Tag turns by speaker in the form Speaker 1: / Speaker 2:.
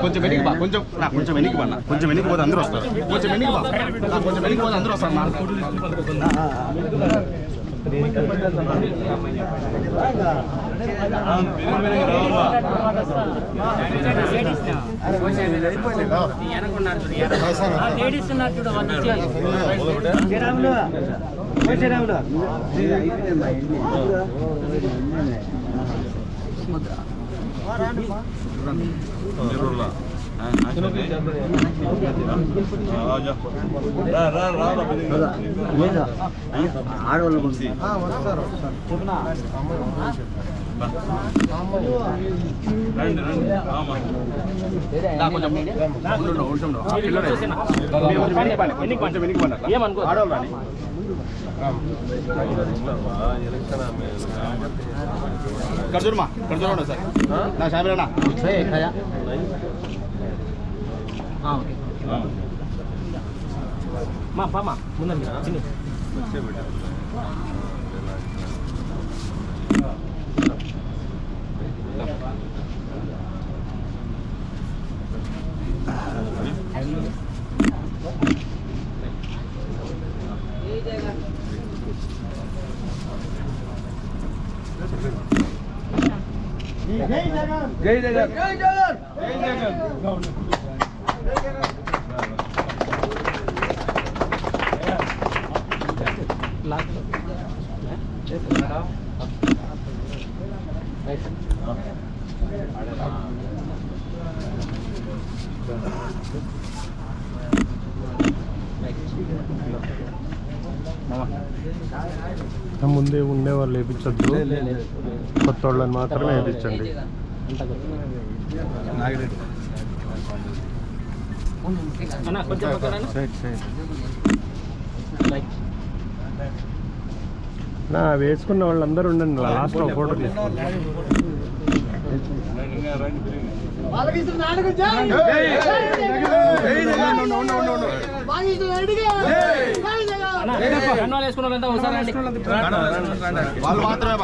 Speaker 1: కొంచెం వెనక్కి బా, కొంచెం వెనక్కి పన్నా, కొంచెం వెనక్కి పోతే అందరూ వస్తారు. కొంచెం వెనక్కి బా, కొంచెం వెనక్కి పోతే అందరూ వస్తారు. ఆడవాళ్ళు వస్తారు. కర్జూరమా కర్జూర సార్ నా షాబిరానా మా పామా ముందండి చిన్న జై జగన్ జై జగన్ జై జగన్
Speaker 2: ముందే ఉండేవాళ్ళు వేయించద్దు, కొత్త వాళ్ళని మాత్రమే వేయించండి. నా వేసుకున్న వాళ్ళందరూ ఉండండి, లాస్ట్లో ఫోటో తీసుకోండి.
Speaker 1: వాళ్ళు మాత్రమే